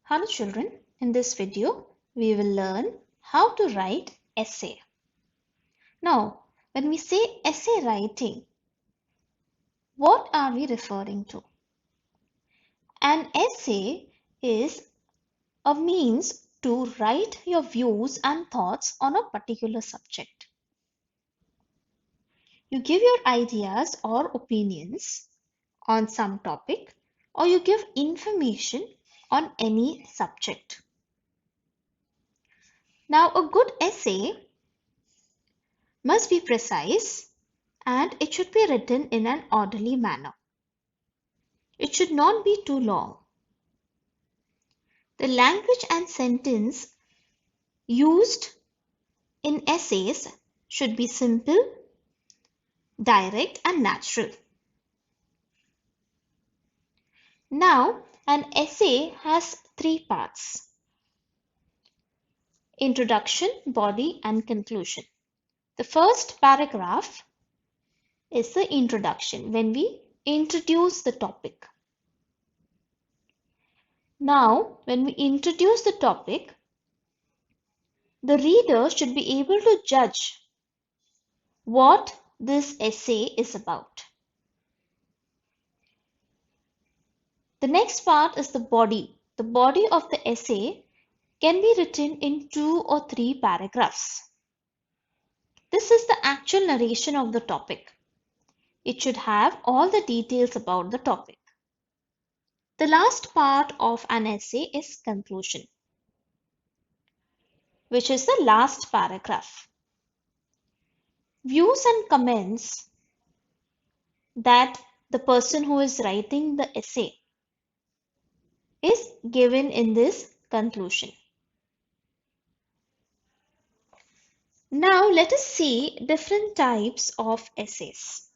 Hello children, in this video we will learn how to write essay. Now, when we say essay writing, what are we referring to? An essay is a means to write your views and thoughts on a particular subject. You give your ideas or opinions on some topic, or you give information on any subject. Now, a good essay must be precise and it should be written in an orderly manner. It should not be too long. The language and sentence used in essays should be simple, direct, and natural. Now, an essay has three parts: introduction, body, and conclusion. The first paragraph is the introduction, when we introduce the topic. Now, when we introduce the topic, the reader should be able to judge what this essay is about. The next part is the body. The body of the essay can be written in 2 or 3 paragraphs. This is the actual narration of the topic. It should have all the details about the topic. The last part of an essay is conclusion, which is the last paragraph. Views and comments that the person who is writing the essay is given in this conclusion. Now let us see different types of essays.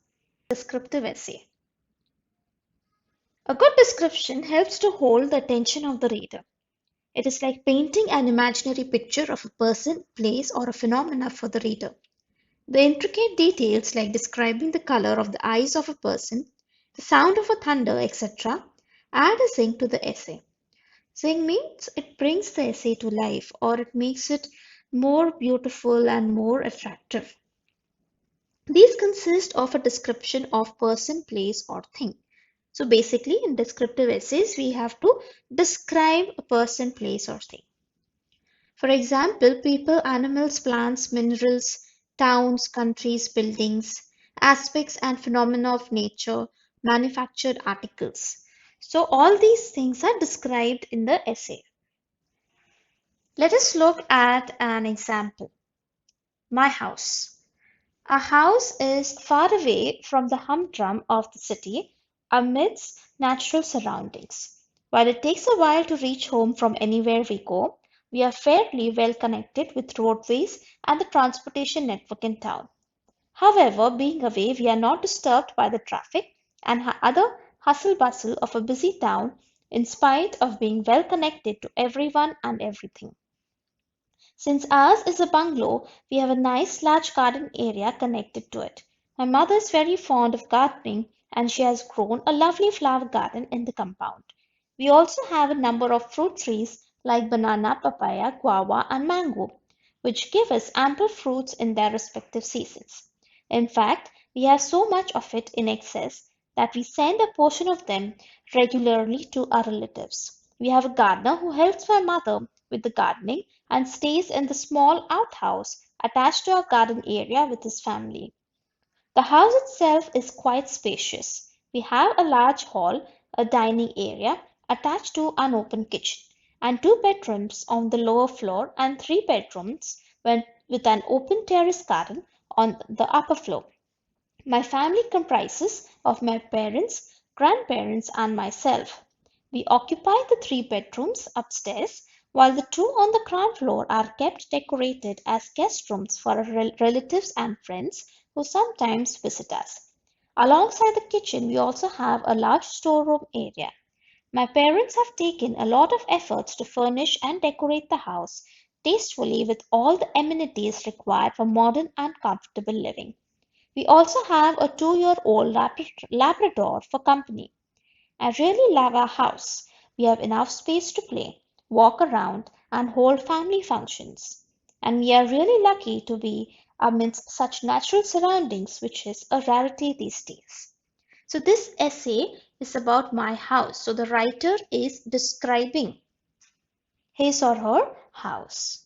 Descriptive essay. A good description helps to hold the attention of the reader. It is like painting an imaginary picture of a person, place, or a phenomena for the reader. The intricate details like describing the color of the eyes of a person, the sound of a thunder, etc. add a zing to the essay. Zing means it brings the essay to life, or it makes it more beautiful and more attractive. These consist of a description of person, place, or thing. So basically, in descriptive essays, we have to describe a person, place, or thing. For example, people, animals, plants, minerals, towns, countries, buildings, aspects and phenomena of nature, manufactured articles. So all these things are described in the essay. Let us look at an example. My house. A house is far away from the humdrum of the city amidst natural surroundings. While it takes a while to reach home from anywhere we go, we are fairly well connected with roadways and the transportation network in town. However, being away, we are not disturbed by the traffic and other hustle bustle of a busy town in spite of being well connected to everyone and everything. Since ours is a bungalow, we have a nice large garden area connected to it. My mother is very fond of gardening and she has grown a lovely flower garden in the compound. We also have a number of fruit trees like banana, papaya, guava, and mango, which give us ample fruits in their respective seasons. In fact, we have so much of it in excess that we send a portion of them regularly to our relatives. We have a gardener who helps my mother with the gardening and stays in the small outhouse attached to our garden area with his family. The house itself is quite spacious. We have a large hall, a dining area attached to an open kitchen, and 2 bedrooms on the lower floor and 3 bedrooms with an open terrace garden on the upper floor. My family comprises of my parents, grandparents, and myself. We occupy the 3 bedrooms upstairs, while the 2 on the ground floor are kept decorated as guest rooms for our relatives and friends who sometimes visit us. Alongside the kitchen, we also have a large storeroom area. My parents have taken a lot of efforts to furnish and decorate the house tastefully with all the amenities required for modern and comfortable living. We also have a 2-year-old Labrador for company. I really love our house. We have enough space to play. walk around, and hold family functions. And we are really lucky to be amidst such natural surroundings, which is a rarity these days. So, this essay is about my house. So, the writer is describing his or her house.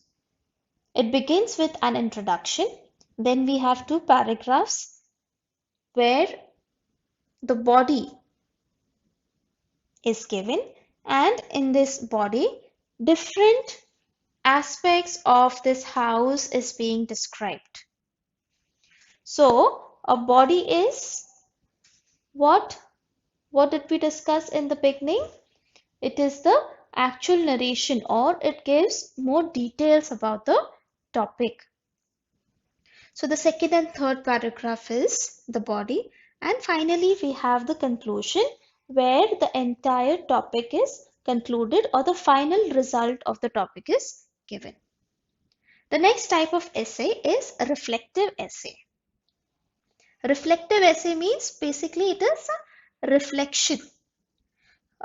It begins with an introduction. Then we have two paragraphs where the body is given, and in this body, different aspects of this house is being described. So, a body is what? What did we discuss in the beginning? It is the actual narration, or it gives more details about the topic. So the second and third paragraph is the body, and finally we have the conclusion where the entire topic is concluded, or the final result of the topic is given. The next type of essay is a reflective essay. Reflective essay means basically it is a reflection.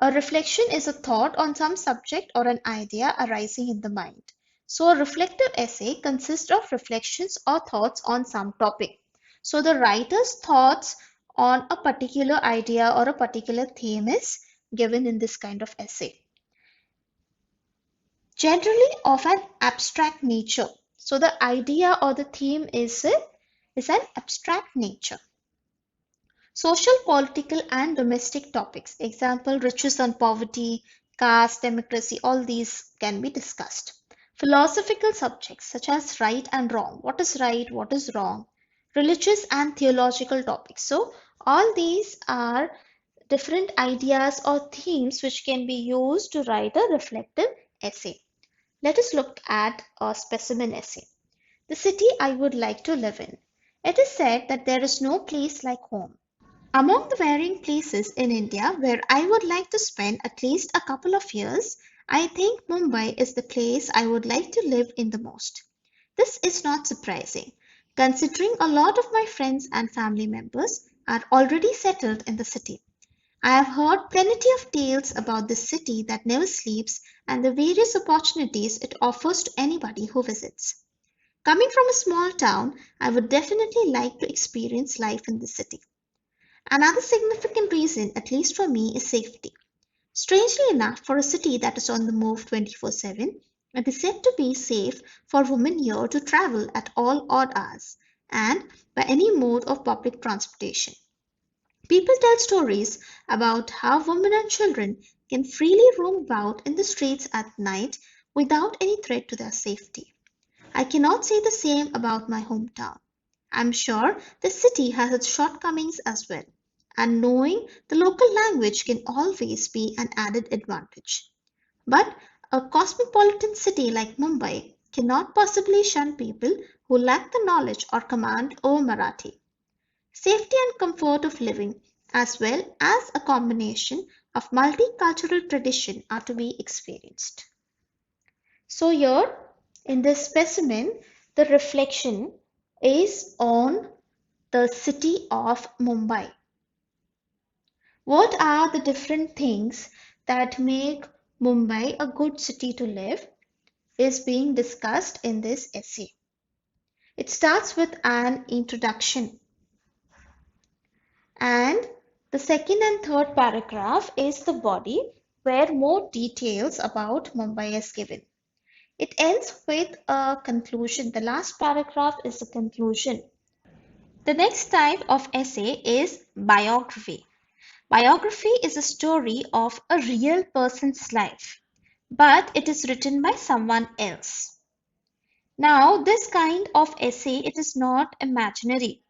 A reflection is a thought on some subject or an idea arising in the mind. So a reflective essay consists of reflections or thoughts on some topic. So the writer's thoughts on a particular idea or a particular theme is given in this kind of essay. Generally of an abstract nature. So the idea or the theme is an abstract nature. Social, political, and domestic topics. Example, riches and poverty, caste, democracy, all these can be discussed. Philosophical subjects such as right and wrong. What is right? What is wrong? Religious and theological topics. So, all these are different ideas or themes which can be used to write a reflective essay. Let us look at a specimen essay. The city I would like to live in. It is said that there is no place like home. Among the varying places in India where I would like to spend at least a couple of years, I think Mumbai is the place I would like to live in the most. This is not surprising, considering a lot of my friends and family members are already settled in the city. I have heard plenty of tales about this city that never sleeps and the various opportunities it offers to anybody who visits. Coming from a small town, I would definitely like to experience life in the city. Another significant reason, at least for me, is safety. Strangely enough, for a city that is on the move 24/7, it is said to be safe for women here to travel at all odd hours and by any mode of public transportation. People tell stories about how women and children can freely roam about in the streets at night without any threat to their safety. I cannot say the same about my hometown. I'm sure the city has its shortcomings as well, and knowing the local language can always be an added advantage. But a cosmopolitan city like Mumbai cannot possibly shun people who lack the knowledge or command over Marathi. Safety and comfort of living, as well as a combination of multicultural tradition, are to be experienced. So, here in this specimen, the reflection is on the city of Mumbai. What are the different things that make Mumbai a good city to live is being discussed in this essay. It starts with an introduction, and the second and third paragraph is the body where more details about Mumbai is given. It ends with a conclusion. The last paragraph is a conclusion. The next type of essay is biography. Biography is a story of a real person's life, but it is written by someone else. Now, this kind of essay, it is not imaginary.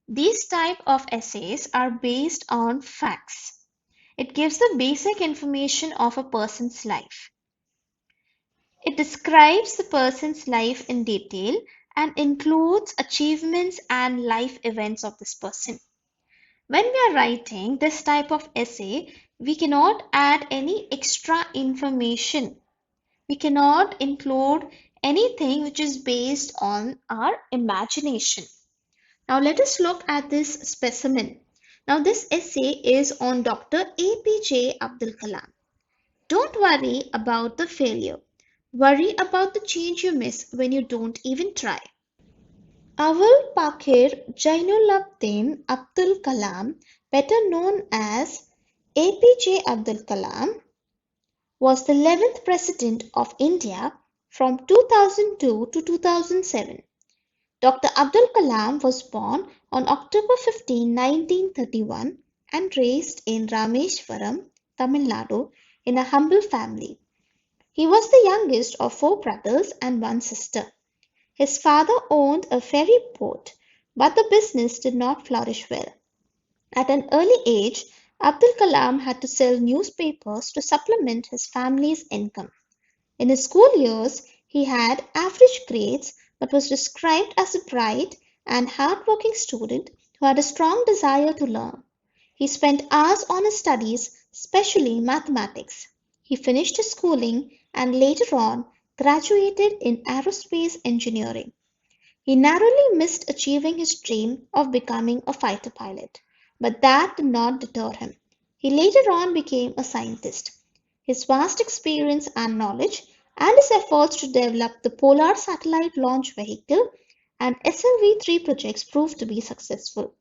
These type of essays are based on facts. It gives the basic information of a person's life. It describes the person's life in detail and includes achievements and life events of this person. When we are writing this type of essay, we cannot add any extra information. We cannot include anything which is based on our imagination. Now let us look at this specimen. Now this essay is on Dr. APJ Abdul Kalam. Don't worry about the failure. Worry about the change you miss when you don't even try. Awul Pakir Jainuddin Abdul Kalam, better known as APJ Abdul Kalam, was the 11th President of India from 2002 to 2007. Dr. Abdul Kalam was born on October 15, 1931 and raised in Rameshwaram, Tamil Nadu in a humble family. He was the youngest of four brothers and one sister. His father owned a ferry port, but the business did not flourish well. At an early age, Abdul Kalam had to sell newspapers to supplement his family's income. In his school years, he had average grades but was described as a bright and hard-working student who had a strong desire to learn. He spent hours on his studies, especially mathematics. He finished his schooling and later on graduated in aerospace engineering. He narrowly missed achieving his dream of becoming a fighter pilot, but that did not deter him. He later on became a scientist. His vast experience and knowledge, and his efforts to develop the Polar Satellite Launch Vehicle and SLV-3 projects proved to be successful.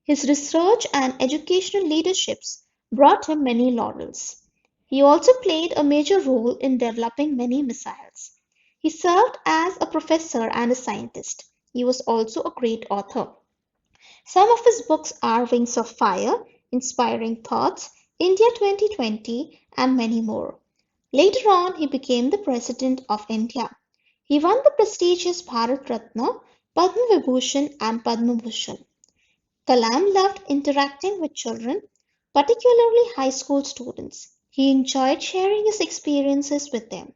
His research and educational leaderships brought him many laurels. He also played a major role in developing many missiles. He served as a professor and a scientist. He was also a great author. Some of his books are Wings of Fire, Inspiring Thoughts, India 2020, and many more. Later on, he became the President of India. He won the prestigious Bharat Ratna, Padma Vibhushan, and Padma Bhushan. Kalam loved interacting with children, particularly high school students. He enjoyed sharing his experiences with them,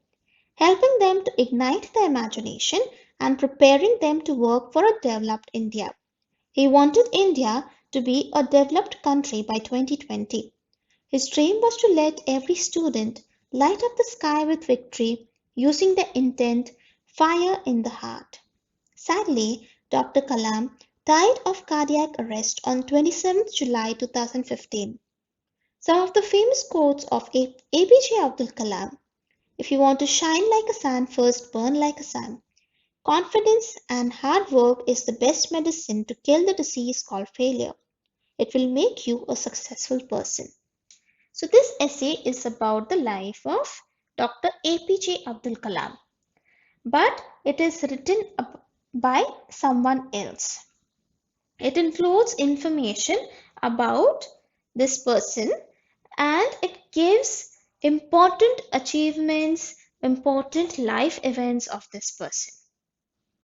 helping them to ignite their imagination and preparing them to work for a developed India. He wanted India to be a developed country by 2020. His dream was to let every student light up the sky with victory using the intent "fire in the heart." Sadly, Dr. Kalam died of cardiac arrest on 27th July 2015. Some of the famous quotes of APJ Abdul Kalam: "If you want to shine like a sun, first burn like a sun. Confidence and hard work is the best medicine to kill the disease called failure. It will make you a successful person." So this essay is about the life of Dr. APJ Abdul Kalam, but it is written by someone else. It includes information about this person and it gives important achievements, important life events of this person.